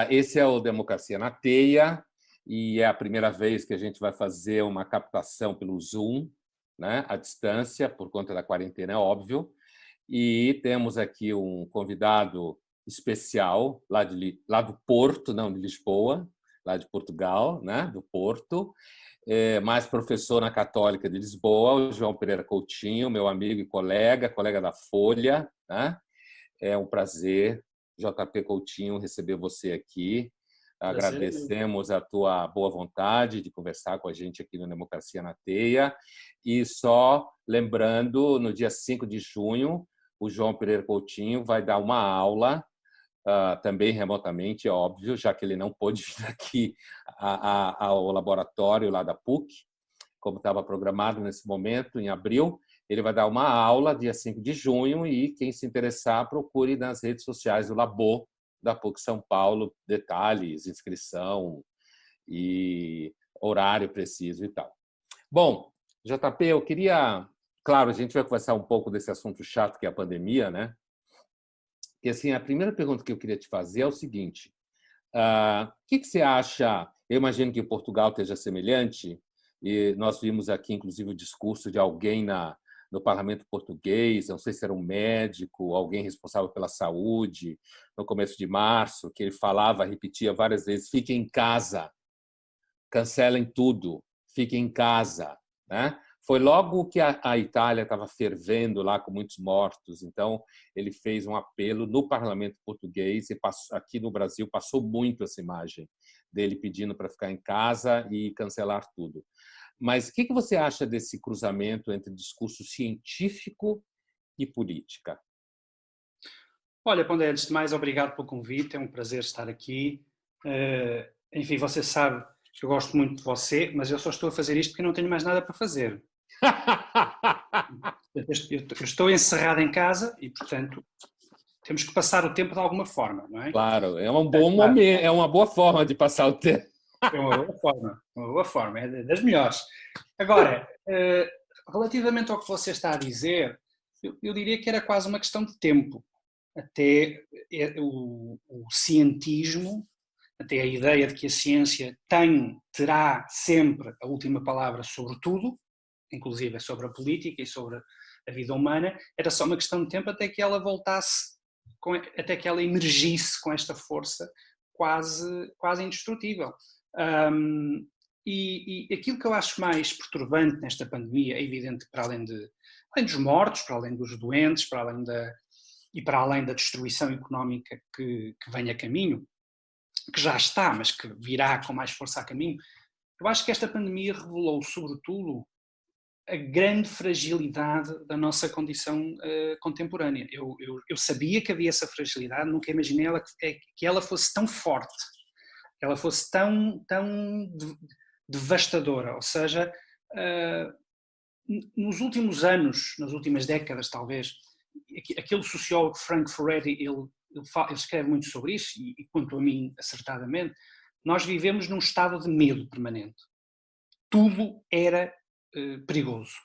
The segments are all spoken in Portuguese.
Esse é o Democracia na Teia e é a primeira vez que a gente vai fazer uma captação pelo Zoom, né, à distância, por conta da quarentena, é óbvio. E temos aqui um convidado especial lá do Porto, não de Lisboa, lá de Portugal, né, do Porto, mais professor na Católica de Lisboa, o João Pereira Coutinho, meu amigo e colega da Folha, né? É um prazer, JP Coutinho, receber você aqui. Prazer. Agradecemos a tua boa vontade de conversar com a gente aqui no Democracia na Teia. E só lembrando, no dia 5 de junho, o João Pereira Coutinho vai dar uma aula, também remotamente, é óbvio, já que ele não pôde vir aqui ao laboratório lá da PUC, como estava programado nesse momento, em abril. Ele vai dar uma aula dia 5 de junho e quem se interessar, procure nas redes sociais do Labo da PUC São Paulo, detalhes, inscrição e horário preciso e tal. Bom, JP, eu queria... Claro, a gente vai conversar um pouco desse assunto chato que é a pandemia, né? E assim, a primeira pergunta que eu queria te fazer é o seguinte: o que você acha? Eu imagino que Portugal esteja semelhante, e nós vimos aqui, inclusive, o discurso de alguém no parlamento português, não sei se era um médico, alguém responsável pela saúde, no começo de março, que ele falava, repetia várias vezes: fiquem em casa, cancelem tudo, fiquem em casa, né? Foi logo que a Itália estava fervendo lá com muitos mortos, então ele fez um apelo no parlamento português e aqui no Brasil passou muito essa imagem dele pedindo para ficar em casa e cancelar tudo. Mas o que você acha desse cruzamento entre discurso científico e política? Olha, Pondé, antes de mais, obrigado pelo convite, é um prazer estar aqui. Enfim, você sabe que eu gosto muito de você, mas eu só estou a fazer isto porque não tenho mais nada para fazer. Eu estou encerrado em casa e, portanto, temos que passar o tempo de alguma forma, não é? Claro, é um bom momento, é uma boa forma de passar o tempo. É uma boa forma, é das melhores. Agora, relativamente ao que você está a dizer, eu diria que era quase uma questão de tempo. Até o cientismo, até a ideia de que a ciência terá sempre a última palavra sobre tudo, inclusive sobre a política e sobre a vida humana, era só uma questão de tempo até que ela voltasse, até que ela emergisse com esta força quase indestrutível. E aquilo que eu acho mais perturbante nesta pandemia é evidente que, para além dos mortos, para além dos doentes, para além da destruição económica que vem a caminho, que já está, mas que virá com mais força a caminho, eu acho que esta pandemia revelou, sobretudo, a grande fragilidade da nossa condição contemporânea. Eu sabia que havia essa fragilidade, nunca imaginei que ela fosse tão forte, que ela fosse tão devastadora. Ou seja, nos últimos anos, nas últimas décadas talvez, aquele sociólogo Frank Furedi, ele escreve muito sobre isso, e quanto a mim, acertadamente, nós vivemos num estado de medo permanente. Tudo era perigoso.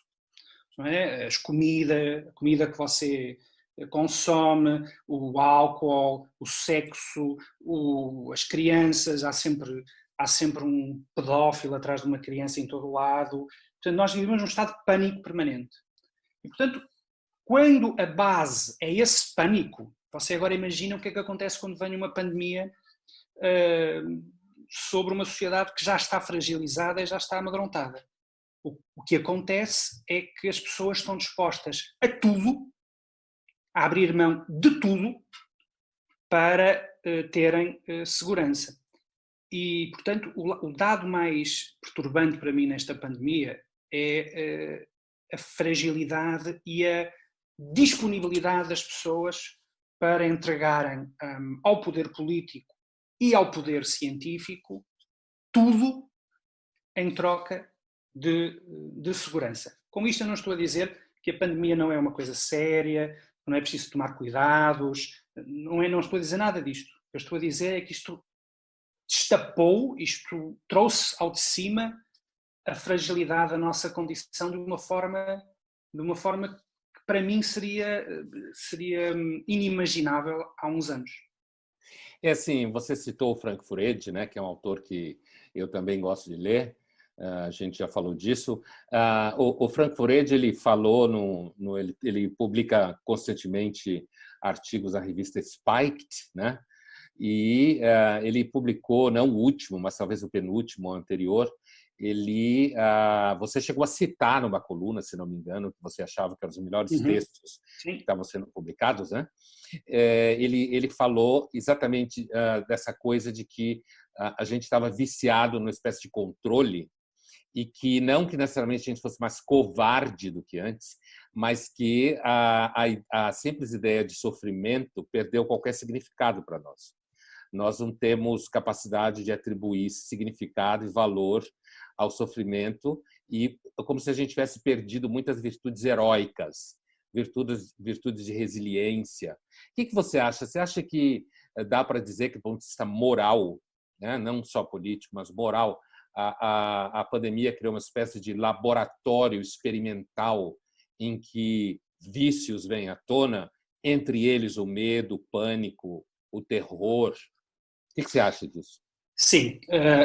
Não é? A comida que você consome, o álcool, o sexo, as crianças, há sempre um pedófilo atrás de uma criança em todo o lado. Portanto, nós vivemos num estado de pânico permanente. E, portanto, quando a base é esse pânico, você agora imagina o que é que acontece quando vem uma pandemia sobre uma sociedade que já está fragilizada e já está amedrontada. O que acontece é que as pessoas estão dispostas a tudo, a abrir mão de tudo, para terem segurança. E, portanto, o dado mais perturbante para mim nesta pandemia é a fragilidade e a disponibilidade das pessoas para entregarem ao poder político e ao poder científico tudo em troca de segurança. Com isto eu não estou a dizer que a pandemia não é uma coisa séria, não é preciso tomar cuidados, não estou a dizer nada disto. O que eu estou a dizer é que isto destapou, isto trouxe ao de cima a fragilidade da nossa condição de uma forma que para mim seria inimaginável há uns anos. É assim, você citou o Frank Furedi, né, que é um autor que eu também gosto de ler. A gente já falou disso. O Frank Furedi, ele falou ele publica constantemente artigos na revista Spiked, né? E ele publicou, não o último, mas talvez o penúltimo, o anterior. Você chegou a citar numa coluna, se não me engano, que você achava que eram os melhores textos Sim. que estavam sendo publicados, né? Ele falou exatamente dessa coisa de que a gente estava viciado numa espécie de controle e que não que necessariamente a gente fosse mais covarde do que antes, mas que a simples ideia de sofrimento perdeu qualquer significado para nós. Nós não temos capacidade de atribuir significado e valor ao sofrimento, e como se a gente tivesse perdido muitas virtudes heróicas, virtudes de resiliência. O que você acha? Você acha que dá para dizer que, do ponto de vista moral, né, não só político, mas moral, a pandemia criou uma espécie de laboratório experimental em que vícios vêm à tona, entre eles o medo, o pânico, o terror? O que você acha disso? Sim,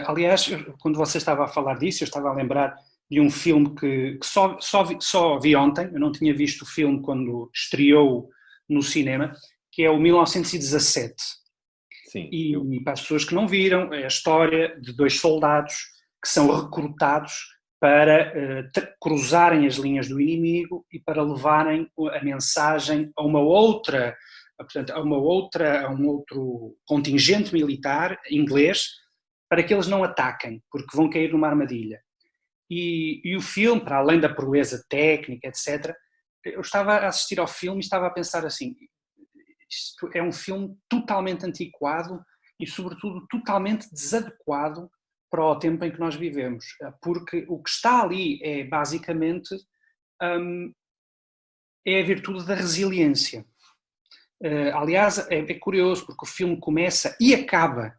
aliás, quando você estava a falar disso, eu estava a lembrar de um filme que só vi ontem, eu não tinha visto o filme quando estreou no cinema, que é o 1917. Sim, E para as pessoas que não viram, é a história de dois soldados que são recrutados para cruzarem as linhas do inimigo e para levarem a mensagem a uma outra, portanto, a um outro contingente militar inglês, para que eles não ataquem, porque vão cair numa armadilha. E o filme, para além da proeza técnica, etc., eu estava a assistir ao filme e estava a pensar assim, isto é um filme totalmente antiquado e, sobretudo, totalmente desadequado para o tempo em que nós vivemos, porque o que está ali é, basicamente, é a virtude da resiliência. Aliás, é curioso, porque o filme começa e acaba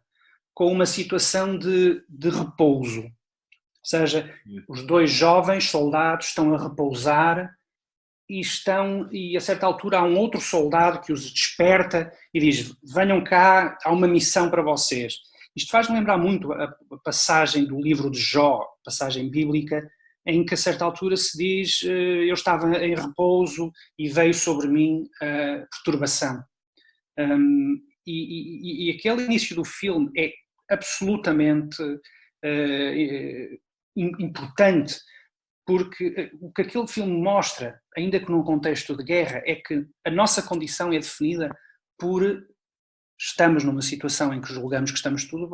com uma situação de repouso. Ou seja, os dois jovens soldados estão a repousar e a certa altura há um outro soldado que os desperta e diz: venham cá, há uma missão para vocês. Isto faz-me lembrar muito a passagem do livro de Jó, passagem bíblica, em que a certa altura se diz: eu estava em repouso e veio sobre mim a perturbação. E aquele início do filme é absolutamente importante, porque o que aquele filme mostra, ainda que num contexto de guerra, é que a nossa condição é definida por estamos numa situação em que julgamos que estamos tudo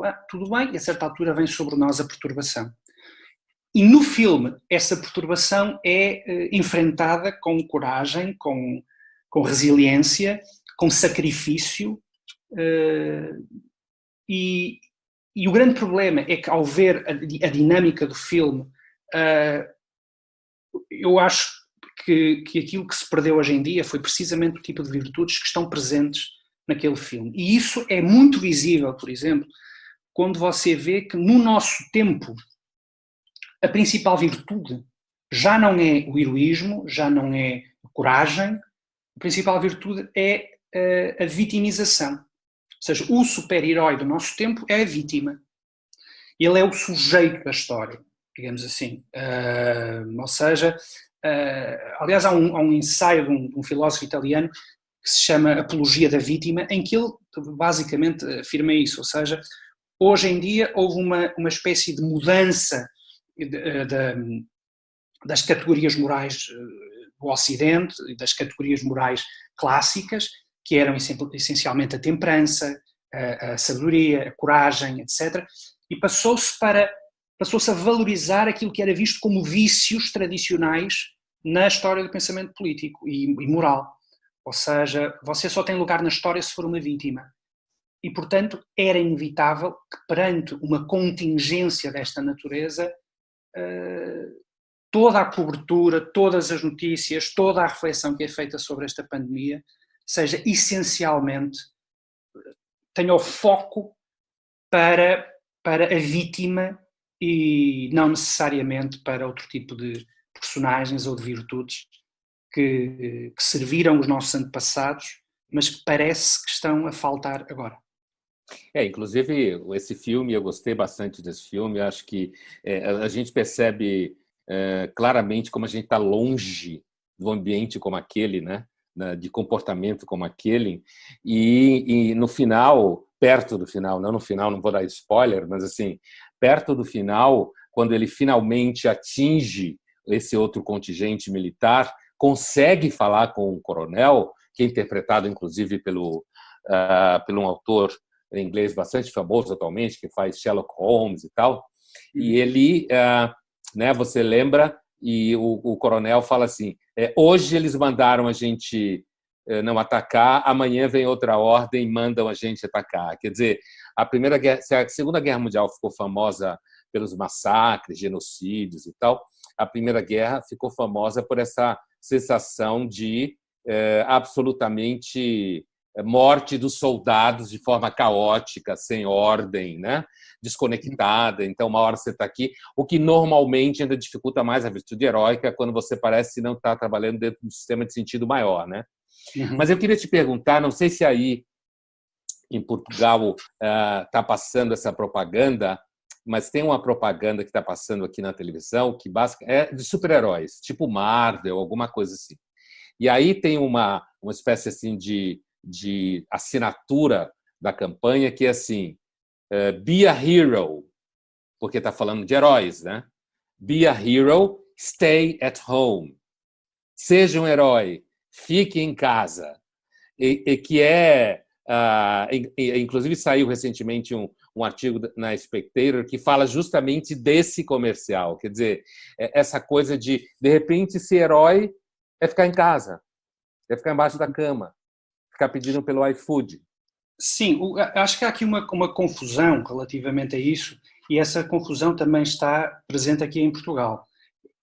bem e a certa altura vem sobre nós a perturbação. E no filme essa perturbação é enfrentada com coragem, com resiliência, com sacrifício, e o grande problema é que ao ver a dinâmica do filme, eu acho que aquilo que se perdeu hoje em dia foi precisamente o tipo de virtudes que estão presentes naquele filme. E isso é muito visível, por exemplo, quando você vê que no nosso tempo a principal virtude já não é o heroísmo, já não é a coragem, a principal virtude é a vitimização. Ou seja, o super-herói do nosso tempo é a vítima. Ele é o sujeito da história, digamos assim. Ou seja, aliás, há um ensaio de um filósofo italiano que se chama Apologia da Vítima, em que ele basicamente afirma isso. Ou seja, hoje em dia houve uma espécie de mudança das categorias morais do Ocidente, das categorias morais clássicas, que eram essencialmente a temperança, a sabedoria, a coragem, etc., e passou-se a valorizar aquilo que era visto como vícios tradicionais na história do pensamento político e moral. Ou seja, você só tem lugar na história se for uma vítima. E, portanto, era inevitável que, perante uma contingência desta natureza, toda a cobertura, todas as notícias, toda a reflexão que é feita sobre esta pandemia seja essencialmente, tenha o foco para a vítima e não necessariamente para outro tipo de personagens ou de virtudes que serviram os nossos antepassados, mas que parece que estão a faltar agora. Inclusive, esse filme, eu gostei bastante desse filme. Acho que a gente percebe claramente como a gente está longe do ambiente como aquele, né? De comportamento como aquele. E no final, perto do final, não no final, não vou dar spoiler, mas assim, perto do final, quando ele finalmente atinge esse outro contingente militar, consegue falar com o coronel, que é interpretado, inclusive, pelo um autor em inglês bastante famoso atualmente, que faz Sherlock Holmes e tal, e ele, né, você lembra, e o coronel fala assim, hoje eles mandaram a gente não atacar, amanhã vem outra ordem e mandam a gente atacar. Quer dizer, se a Segunda Guerra Mundial ficou famosa pelos massacres, genocídios e tal, a Primeira Guerra ficou famosa por essa sensação de absolutamente morte dos soldados de forma caótica, sem ordem, né? Desconectada. Então, uma hora você está aqui, o que normalmente ainda dificulta mais a virtude heróica quando você parece não estar trabalhando dentro de um sistema de sentido maior, né? Mas eu queria te perguntar, não sei se aí em Portugal está passando essa propaganda, mas tem uma propaganda que está passando aqui na televisão que é de super-heróis, tipo Marvel, alguma coisa assim. E aí tem uma espécie assim de assinatura da campanha que é assim, be a hero, porque está falando de heróis, né? Be a hero, stay at home. Seja um herói, fique em casa. E que inclusive saiu recentemente um artigo na Spectator que fala justamente desse comercial. Quer dizer, essa coisa de repente, ser herói é ficar em casa, é ficar embaixo da cama, ficar pedindo pelo iFood. Sim, acho que há aqui uma confusão relativamente a isso, e essa confusão também está presente aqui em Portugal.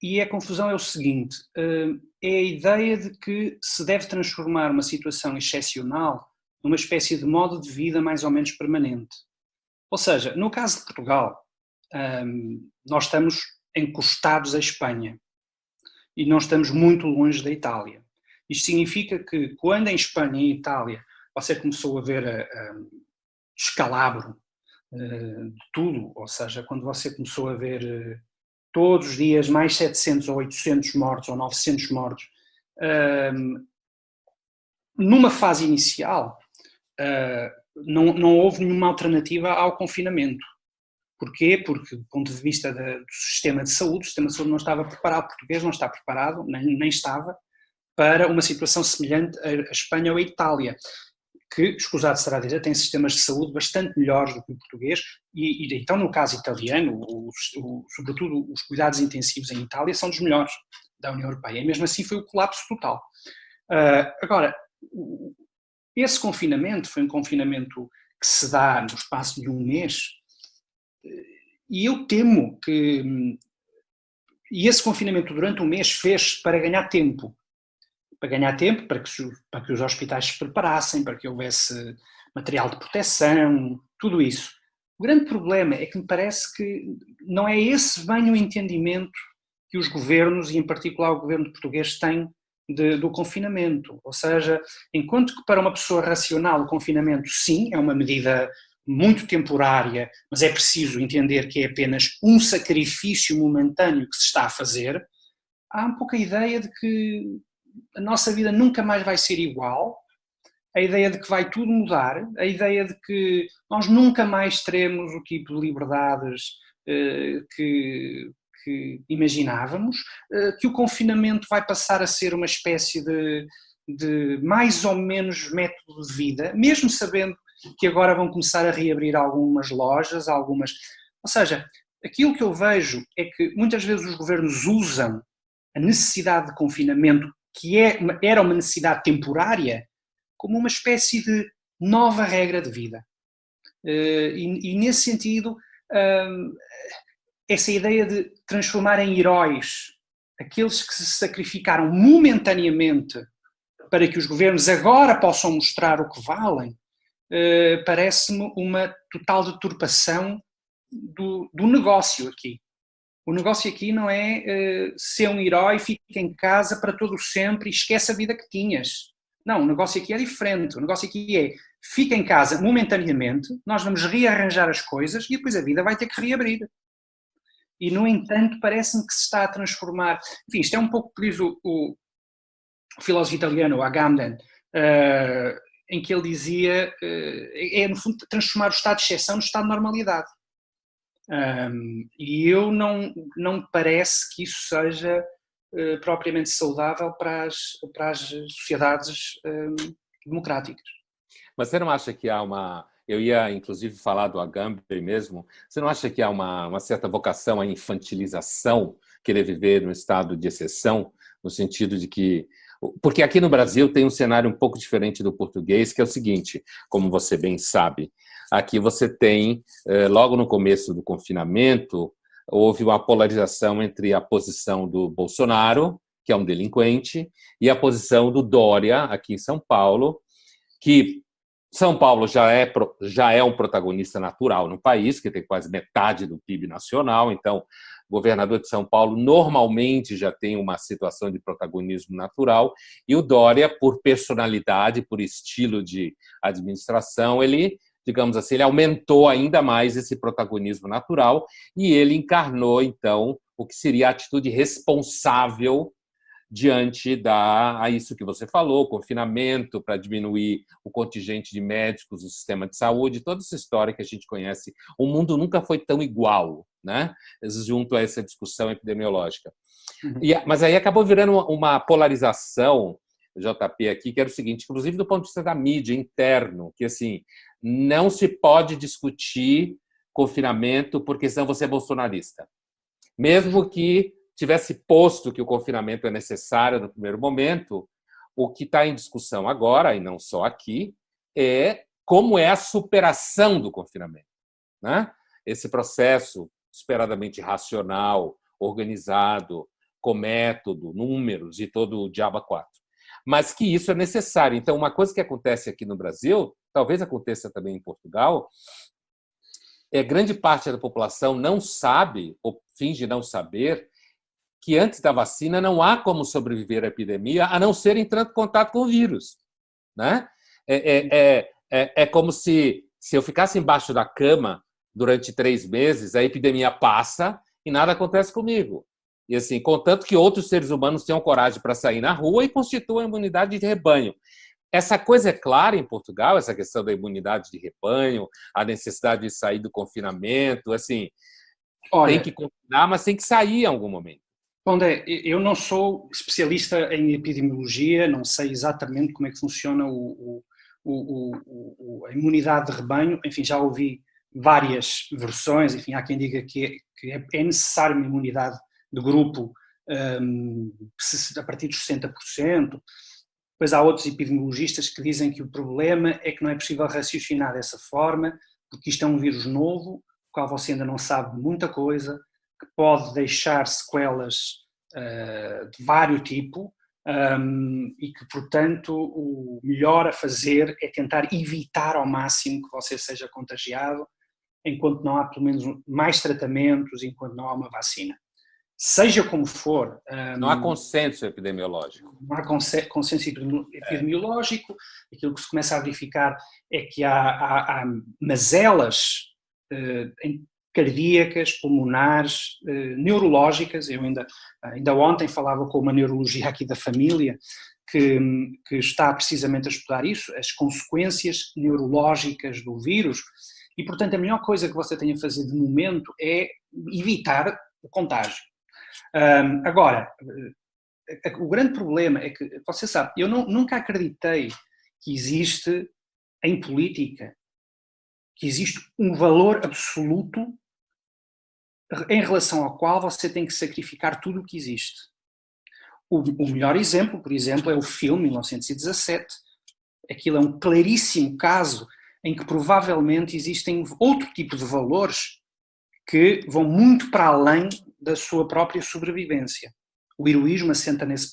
E a confusão é o seguinte, é a ideia de que se deve transformar uma situação excepcional numa espécie de modo de vida mais ou menos permanente. Ou seja, no caso de Portugal, nós estamos encostados à Espanha e não estamos muito longe da Itália. Isto significa que quando em Espanha e em Itália você começou a ver descalabro de tudo, ou seja, quando você começou a ver todos os dias mais 700 ou 800 mortos ou 900 mortos, numa fase inicial, não houve nenhuma alternativa ao confinamento. Porquê? Porque, do ponto de vista do sistema de saúde, o sistema de saúde não estava preparado, o português não está preparado, nem estava, para uma situação semelhante à Espanha ou à Itália, que, escusado será dizer, têm sistemas de saúde bastante melhores do que o português, e então, no caso italiano, sobretudo os cuidados intensivos em Itália, são dos melhores da União Europeia, e mesmo assim foi o colapso total. Agora, esse confinamento foi um confinamento que se dá no espaço de um mês, e eu temo que esse confinamento durante um mês fez para ganhar tempo, para que os hospitais se preparassem, para que houvesse material de proteção, tudo isso. O grande problema é que me parece que não é esse bem o entendimento que os governos, e em particular o governo português, têm do confinamento. Ou seja, enquanto que para uma pessoa racional o confinamento, sim, é uma medida muito temporária, mas é preciso entender que é apenas um sacrifício momentâneo que se está a fazer, há um pouco a ideia de que a nossa vida nunca mais vai ser igual, a ideia de que vai tudo mudar, a ideia de que nós nunca mais teremos o tipo de liberdades que imaginávamos, que o confinamento vai passar a ser uma espécie de mais ou menos método de vida, mesmo sabendo que agora vão começar a reabrir algumas lojas, ou seja, aquilo que eu vejo é que muitas vezes os governos usam a necessidade de confinamento, que era uma necessidade temporária, como uma espécie de nova regra de vida. E nesse sentido, essa ideia de transformar em heróis aqueles que se sacrificaram momentaneamente para que os governos agora possam mostrar o que valem, parece-me uma total deturpação do negócio aqui. O negócio aqui não é ser um herói, fica em casa para todo sempre e esquece a vida que tinhas. Não, o negócio aqui é diferente. O negócio aqui é, fica em casa momentaneamente, nós vamos rearranjar as coisas e depois a vida vai ter que reabrir. E, no entanto, parece-me que se está a transformar... Enfim, isto é um pouco o que diz o filósofo italiano, Agamben, em que ele dizia, no fundo, transformar o estado de exceção no estado de normalidade. E eu não me parece que isso seja propriamente saudável para as sociedades democráticas. Mas você não acha que há uma... Eu ia, inclusive, falar do Agamben mesmo. Você não acha que há uma certa vocação à infantilização, querer viver num estado de exceção, no sentido de que... Porque aqui no Brasil tem um cenário um pouco diferente do português, que é o seguinte, como você bem sabe, aqui você tem, logo no começo do confinamento, houve uma polarização entre a posição do Bolsonaro, que é um delinquente, e a posição do Dória, aqui em São Paulo, que São Paulo já é um protagonista natural no país, que tem quase metade do PIB nacional, então o governador de São Paulo normalmente já tem uma situação de protagonismo natural, e o Dória, por personalidade, por estilo de administração, ele, digamos assim, ele aumentou ainda mais esse protagonismo natural e ele encarnou, então, o que seria a atitude responsável diante a isso que você falou, confinamento para diminuir o contingente de médicos do sistema de saúde, toda essa história que a gente conhece. O mundo nunca foi tão igual, né? Junto a essa discussão epidemiológica. Mas aí acabou virando uma polarização, JP, aqui, que era o seguinte, inclusive do ponto de vista da mídia interno, que assim, não se pode discutir confinamento porque senão você é bolsonarista. Mesmo que tivesse posto que o confinamento é necessário no primeiro momento, o que está em discussão agora, e não só aqui, é como é a superação do confinamento, né? Esse processo esperadamente racional, organizado, com método, números e todo o diabo a quatro. Mas que isso é necessário. Então, uma coisa que acontece aqui no Brasil, talvez aconteça também em Portugal, grande parte da população não sabe, ou finge não saber, que antes da vacina não há como sobreviver à epidemia a não ser entrando em contato com o vírus, né? É como se eu ficasse embaixo da cama durante 3 meses, a epidemia passa e nada acontece comigo. E assim, contanto que outros seres humanos tenham coragem para sair na rua e constituam a imunidade de rebanho. Essa coisa é clara em Portugal, essa questão da imunidade de rebanho, a necessidade de sair do confinamento, assim, tem que confinar, mas tem que sair em algum momento. André, eu não sou especialista em epidemiologia, não sei exatamente como é que funciona a imunidade de rebanho, enfim, já ouvi várias versões, enfim, há quem diga que é necessário uma imunidade de grupo a partir dos 60%, depois há outros epidemiologistas que dizem que o problema é que não é possível raciocinar dessa forma, porque isto é um vírus novo, o qual você ainda não sabe muita coisa, que pode deixar sequelas de vários tipos e que, portanto, o melhor a fazer é tentar evitar ao máximo que você seja contagiado, enquanto não há, pelo menos, mais tratamentos, enquanto não há uma vacina. Seja como for... não há consenso epidemiológico. Não há consenso epidemiológico. Aquilo que se começa a verificar é que há mazelas cardíacas, pulmonares, neurológicas. Eu ainda ontem falava com uma neurologia aqui da família que está precisamente a estudar isso, as consequências neurológicas do vírus, e portanto a melhor coisa que você tem a fazer de momento é evitar o contágio. Agora, o grande problema é que, você sabe, eu nunca acreditei que existe em política, que existe um valor absoluto em relação ao qual você tem que sacrificar tudo o que existe. O melhor exemplo, por exemplo, é o filme 1917. Aquilo é um claríssimo caso em que provavelmente existem outro tipo de valores que vão muito para além da sua própria sobrevivência. O heroísmo assenta nesse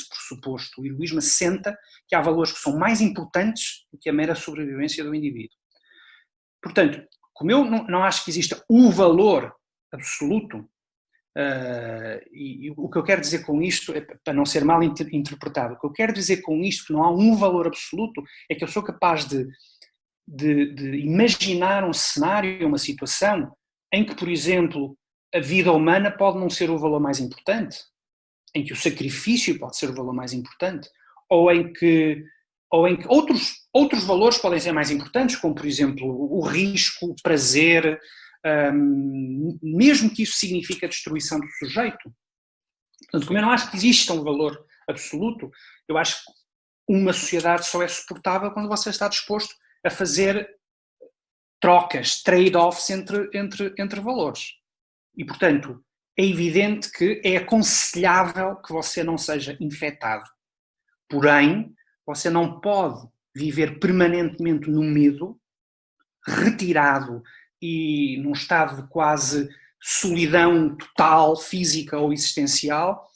pressuposto. O heroísmo assenta que há valores que são mais importantes do que a mera sobrevivência do indivíduo. Portanto, como eu não acho que exista o valor absoluto, E o que eu quero dizer com isto, para não ser mal interpretado, o que eu quero dizer com isto, que não há um valor absoluto, é que eu sou capaz de imaginar um cenário, uma situação, em que, por exemplo, a vida humana pode não ser o valor mais importante, em que o sacrifício pode ser o valor mais importante, ou em que outros valores podem ser mais importantes, como, por exemplo, o risco, o prazer, mesmo que isso signifique a destruição do sujeito. Portanto, como eu não acho que exista um valor absoluto, eu acho que uma sociedade só é suportável quando você está disposto a fazer trocas, trade-offs entre valores. E, portanto, é evidente que é aconselhável que você não seja infectado. Porém, você não pode viver permanentemente no medo, retirado e num estado de quase solidão total, física ou existencial,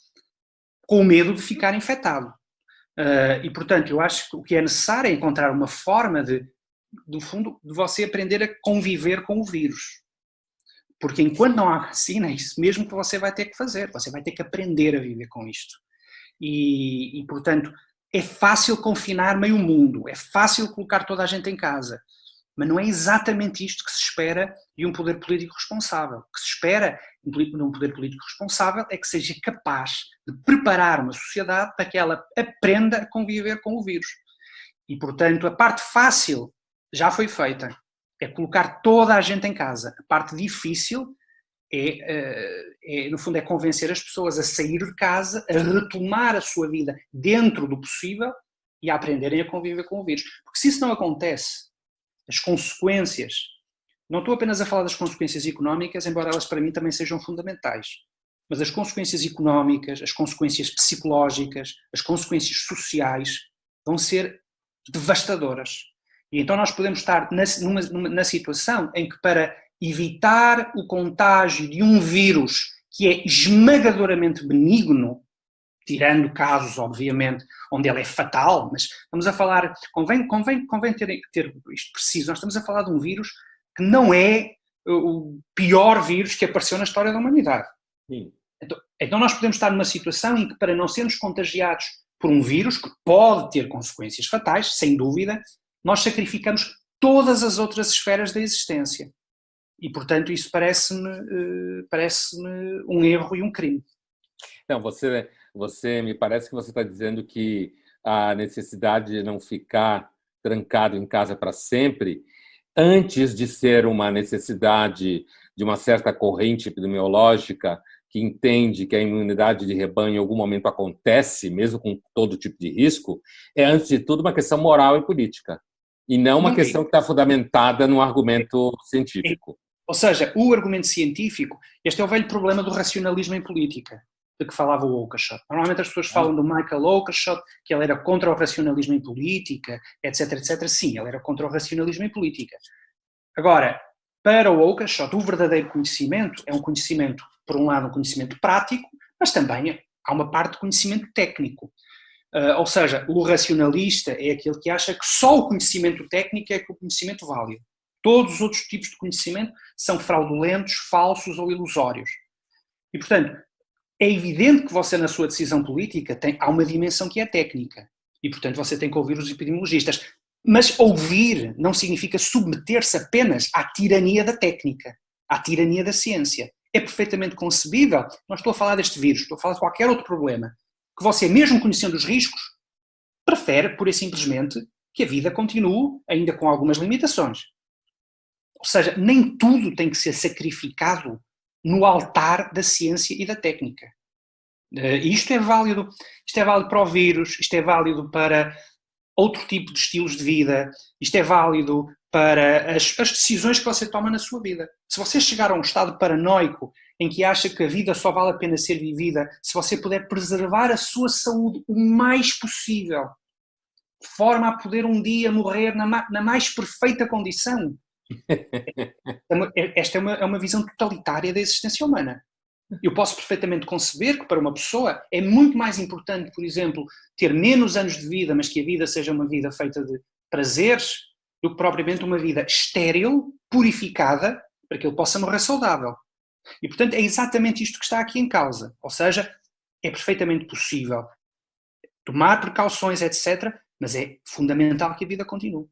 com medo de ficar infectado. E, portanto, eu acho que o que é necessário é encontrar uma forma do fundo, de você aprender a conviver com o vírus. Porque enquanto não há vacina, é isso mesmo que você vai ter que fazer. Você vai ter que aprender a viver com isto. E portanto, é fácil confinar meio mundo, é fácil colocar toda a gente em casa, mas não é exatamente isto que se espera de um poder político responsável. O que se espera de um poder político responsável é que seja capaz de preparar uma sociedade para que ela aprenda a conviver com o vírus. E, portanto, a parte fácil já foi feita, é colocar toda a gente em casa. A parte difícil no fundo, é convencer as pessoas a sair de casa, a retomar a sua vida dentro do possível e a aprenderem a conviver com o vírus. Porque se isso não acontece, as consequências, não estou apenas a falar das consequências económicas, embora elas para mim também sejam fundamentais, mas as consequências económicas, as consequências psicológicas, as consequências sociais vão ser devastadoras. E então nós podemos estar na situação em que, para evitar o contágio de um vírus que é esmagadoramente benigno, tirando casos, obviamente, onde ele é fatal, mas estamos a falar, convém ter isto preciso, nós estamos a falar de um vírus que não é o pior vírus que apareceu na história da humanidade. Sim. Então nós podemos estar numa situação em que, para não sermos contagiados por um vírus que pode ter consequências fatais, sem dúvida, nós sacrificamos todas as outras esferas da existência. E, portanto, isso parece-me um erro e um crime. Não, você me parece que você está dizendo que a necessidade de não ficar trancado em casa para sempre, antes de ser uma necessidade de uma certa corrente epidemiológica que entende que a imunidade de rebanho em algum momento acontece, mesmo com todo tipo de risco, é, antes de tudo, uma questão moral e política, e não uma questão que está fundamentada num argumento científico. Ou seja, o argumento científico, este é o velho problema do racionalismo em política, de que falava o Oakeshott. Normalmente as pessoas falam do Michael Oakeshott, que ele era contra o racionalismo em política, etc, etc. Sim, ele era contra o racionalismo em política. Agora, para o Oakeshott, o verdadeiro conhecimento é um conhecimento, por um lado, um conhecimento prático, mas também há uma parte de conhecimento técnico. Ou seja, o racionalista é aquele que acha que só o conhecimento técnico é o conhecimento válido. Todos os outros tipos de conhecimento são fraudulentos, falsos ou ilusórios. E, portanto, é evidente que você, na sua decisão política, há uma dimensão que é técnica. E, portanto, você tem que ouvir os epidemiologistas. Mas ouvir não significa submeter-se apenas à tirania da técnica, à tirania da ciência. É perfeitamente concebível, não estou a falar deste vírus, estou a falar de qualquer outro problema, que você, mesmo conhecendo os riscos, prefere, pura e simplesmente, que a vida continue, ainda com algumas limitações. Ou seja, nem tudo tem que ser sacrificado no altar da ciência e da técnica. Isto é válido para o vírus, isto é válido para outro tipo de estilos de vida, isto é válido para as decisões que você toma na sua vida. Se você chegar a um estado paranoico em que acha que a vida só vale a pena ser vivida se você puder preservar a sua saúde o mais possível, de forma a poder um dia morrer na mais perfeita condição, esta é uma visão totalitária da existência humana. Eu posso perfeitamente conceber que, para uma pessoa, é muito mais importante, por exemplo, ter menos anos de vida, mas que a vida seja uma vida feita de prazeres, do que propriamente uma vida estéril, purificada, para que ele possa morrer saudável. E, portanto, é exatamente isto que está aqui em causa. Ou seja, é perfeitamente possível tomar precauções, etc., mas é fundamental que a vida continue.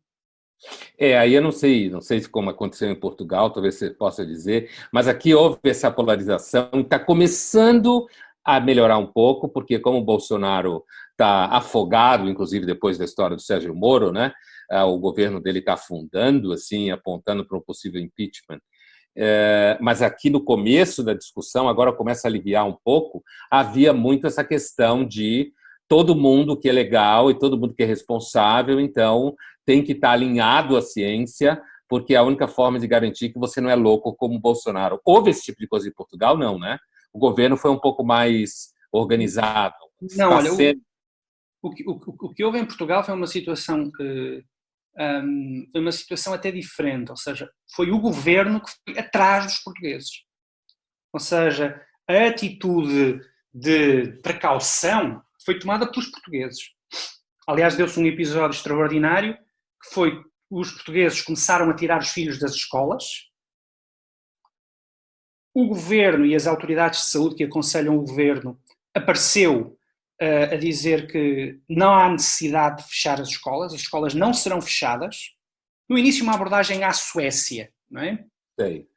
Aí eu não sei se como aconteceu em Portugal, talvez você possa dizer, mas aqui houve essa polarização e está começando a melhorar um pouco, porque como o Bolsonaro está afogado, inclusive depois da história do Sérgio Moro, né? O governo dele está afundando, assim, apontando para um possível impeachment. Mas aqui no começo da discussão, agora começa a aliviar um pouco, havia muito essa questão de todo mundo que é legal e todo mundo que é responsável, então tem que estar alinhado à ciência, porque é a única forma de garantir que você não é louco como o Bolsonaro. Houve esse tipo de coisa em Portugal? Não, né? O governo foi um pouco mais organizado. Não, Está olha, sendo... o que houve em Portugal foi uma situação foi uma situação até diferente, ou seja, foi o governo que foi atrás dos portugueses. Ou seja, a atitude de precaução foi tomada pelos portugueses. Aliás, deu-se um episódio extraordinário, que foi os portugueses começaram a tirar os filhos das escolas, o governo e as autoridades de saúde que aconselham o governo apareceu a dizer que não há necessidade de fechar as escolas não serão fechadas. No início, uma abordagem à Suécia, não é? Sei.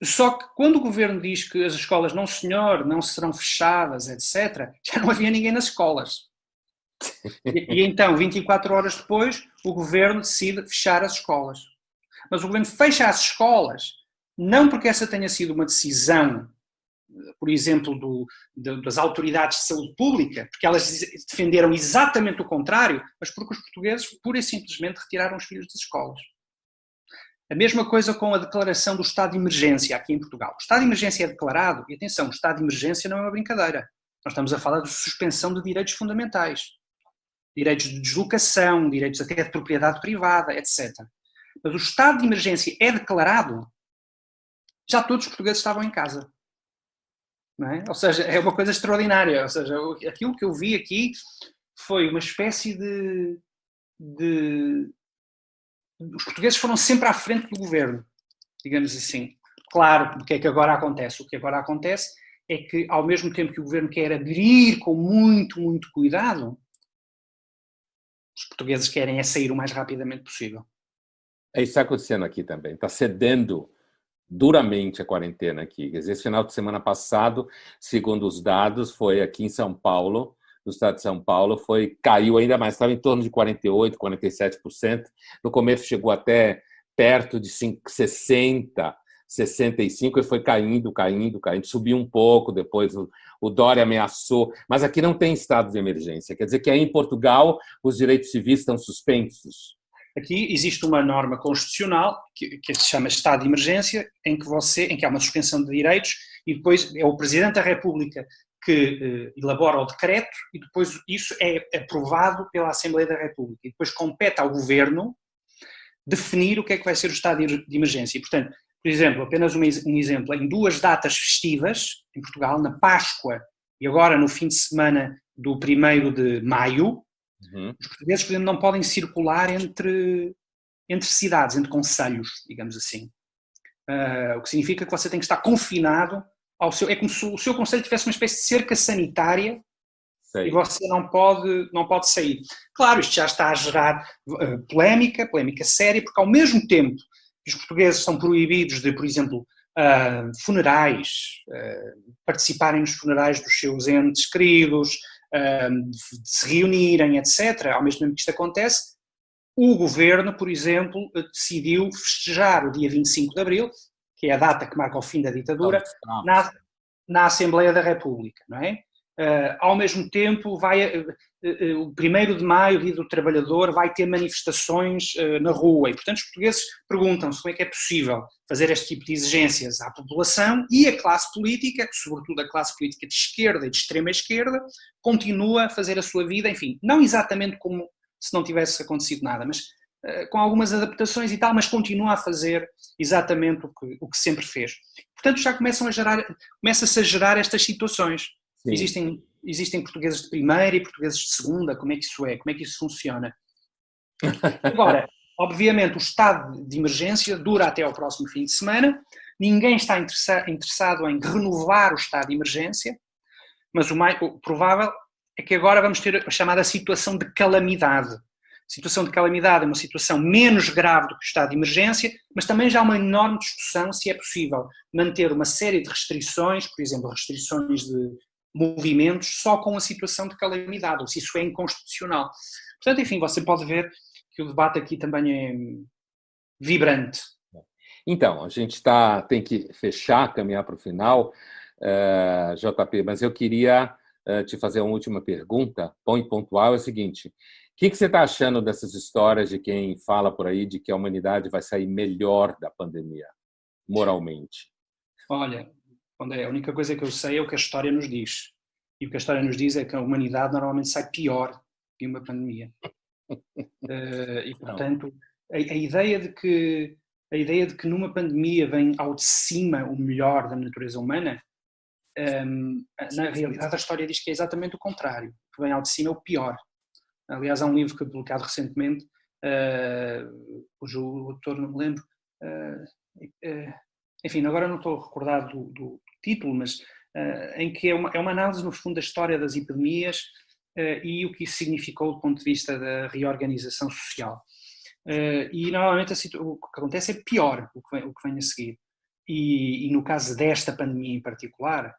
Só que quando o governo diz que as escolas, não senhor, não serão fechadas, etc., já não havia ninguém nas escolas. E então, 24 horas depois, o governo decide fechar as escolas. Mas o governo fecha as escolas, não porque essa tenha sido uma decisão, por exemplo, das autoridades de saúde pública, porque elas defenderam exatamente o contrário, mas porque os portugueses, pura e simplesmente, retiraram os filhos das escolas. A mesma coisa com a declaração do estado de emergência aqui em Portugal. O estado de emergência é declarado, e atenção, o estado de emergência não é uma brincadeira. Nós estamos a falar de suspensão de direitos fundamentais. Direitos de deslocação, direitos até de propriedade privada, etc. Mas o estado de emergência é declarado, já todos os portugueses estavam em casa. Não é? Ou seja, é uma coisa extraordinária. Ou seja, aquilo que eu vi aqui foi uma espécie de... Os portugueses foram sempre à frente do governo, digamos assim. Claro, o que é que agora acontece? O que agora acontece é que, ao mesmo tempo que o governo quer abrir com muito, muito cuidado, os portugueses querem é sair o mais rapidamente possível. Isso está acontecendo aqui também. Está cedendo duramente a quarentena aqui. Quer dizer, esse final de semana passado, segundo os dados, foi aqui em São Paulo, no estado de São Paulo, caiu ainda mais, estava em torno de 48%, 47%. No começo chegou até perto de 60%, 65% e foi caindo, subiu um pouco, depois o Dória ameaçou, mas aqui não tem estado de emergência, quer dizer que aí em Portugal os direitos civis estão suspensos. Aqui existe uma norma constitucional que se chama Estado de Emergência, em que há uma suspensão de direitos e depois é o Presidente da República que elabora o decreto e depois isso é aprovado pela Assembleia da República. E depois compete ao Governo definir o que é que vai ser o estado de emergência. E, portanto, por exemplo, apenas um exemplo, em 2 datas festivas em Portugal, na Páscoa e agora no fim de semana do 1º de maio, os portugueses, por exemplo, não podem circular entre cidades, entre concelhos, digamos assim. O que significa que você tem que estar confinado ao seu... É como se o seu concelho tivesse uma espécie de cerca sanitária. Sei. E você não pode sair. Claro, isto já está a gerar polémica séria, porque ao mesmo tempo que os portugueses são proibidos de, por exemplo, funerais, participarem nos funerais dos seus entes queridos, de se reunirem, etc., ao mesmo tempo que isto acontece, o governo, por exemplo, decidiu festejar o dia 25 de Abril, que é a data que marca o fim da ditadura, na Assembleia da República, não é? Ao mesmo tempo, o 1º de maio, dia do trabalhador, vai ter manifestações na rua e, portanto, os portugueses perguntam-se como é que é possível fazer este tipo de exigências à população e a classe política, sobretudo a classe política de esquerda e de extrema esquerda, continua a fazer a sua vida, enfim, não exatamente como se não tivesse acontecido nada, mas com algumas adaptações e tal, mas continua a fazer exatamente o que sempre fez. Portanto, já começa-se a gerar estas situações. Existem portugueses de primeira e portugueses de segunda, como é que isso funciona? Agora, obviamente, o estado de emergência dura até ao próximo fim de semana, ninguém está interessado em renovar o estado de emergência, mas o provável é que agora vamos ter a chamada situação de calamidade. A situação de calamidade é uma situação menos grave do que o estado de emergência, mas também já há uma enorme discussão se é possível manter uma série de restrições, por exemplo, restrições de movimentos, só com a situação de calamidade, ou se isso é inconstitucional. Portanto, enfim, você pode ver que o debate aqui também é vibrante. Então, a gente tem que fechar, caminhar para o final, JP, mas eu queria te fazer uma última pergunta, pontual, é o seguinte: o que você está achando dessas histórias de quem fala por aí de que a humanidade vai sair melhor da pandemia, moralmente? Olha, André, a única coisa que eu sei é o que a história nos diz. E o que a história nos diz é que a humanidade normalmente sai pior de uma pandemia. E, portanto, a ideia de que numa pandemia vem ao de cima o melhor da natureza humana, na realidade a história diz que é exatamente o contrário, que vem ao de cima o pior. Aliás, há um livro que foi publicado recentemente, cujo autor não me lembro, enfim, agora não estou a recordar do título, mas em que é uma análise, no fundo, da história das epidemias e o que isso significou do ponto de vista da reorganização social. E normalmente o que acontece é pior o que vem a seguir. E no caso desta pandemia em particular,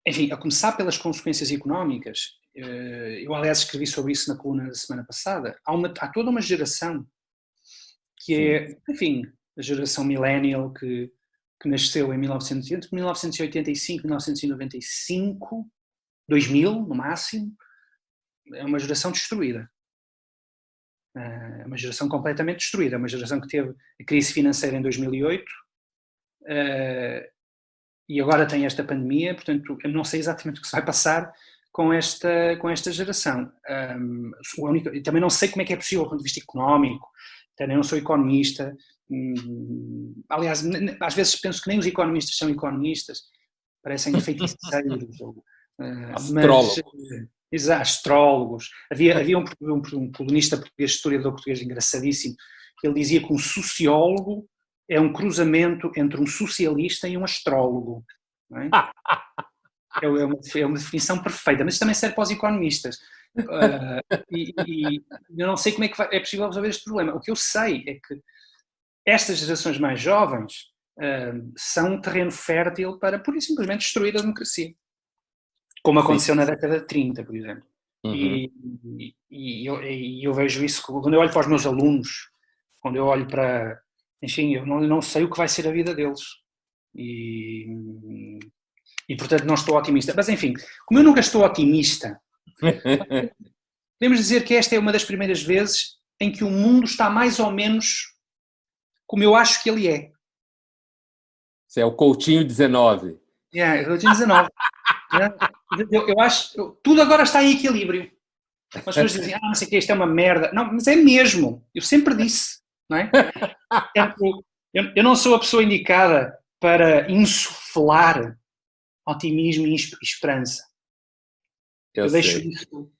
enfim, a começar pelas consequências económicas, eu aliás escrevi sobre isso na coluna da semana passada, há toda uma geração que é, enfim, a geração millennial que nasceu entre 1985 e 1995, 2000 no máximo, é uma geração destruída. É uma geração completamente destruída, é uma geração que teve a crise financeira em 2008 e agora tem esta pandemia, portanto eu não sei exatamente o que se vai passar com esta geração. Também não sei como é que é possível do ponto de vista económico, também não sou economista, aliás, às vezes penso que nem os economistas são economistas, parecem feiticeiros, astrólogos. Mas, astrólogos. Havia um colunista português, historiador português engraçadíssimo, que ele dizia que um sociólogo é um cruzamento entre um socialista e um astrólogo. Não é? É uma definição perfeita, mas isso também serve para os economistas. E eu não sei como é que é possível resolver este problema. O que eu sei é que estas gerações mais jovens são um terreno fértil para, pura e simplesmente, destruir a democracia. Como aconteceu na década de 30, por exemplo. Uhum. E eu vejo isso quando eu olho para os meus alunos, quando eu olho para... Enfim, eu não sei o que vai ser a vida deles. E portanto não estou otimista. Mas enfim, como eu nunca estou otimista, podemos dizer que esta é uma das primeiras vezes em que o mundo está mais ou menos como eu acho que ele é. Você é o Coutinho 19. É, Coutinho 19. Eu acho tudo agora está em equilíbrio. As pessoas dizem, não sei o que, isto é uma merda. Não, mas é mesmo. Eu sempre disse. Não é? Eu não sou a pessoa indicada para insuflar otimismo e esperança. Eu deixo isso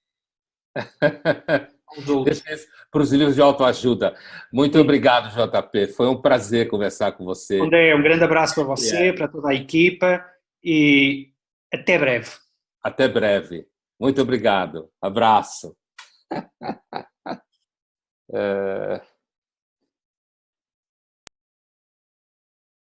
aos outros. Para os livros de autoajuda. Muito obrigado, JP. Foi um prazer conversar com você. André, um grande abraço para você, para toda a equipa e até breve. Até breve. Muito obrigado. Abraço.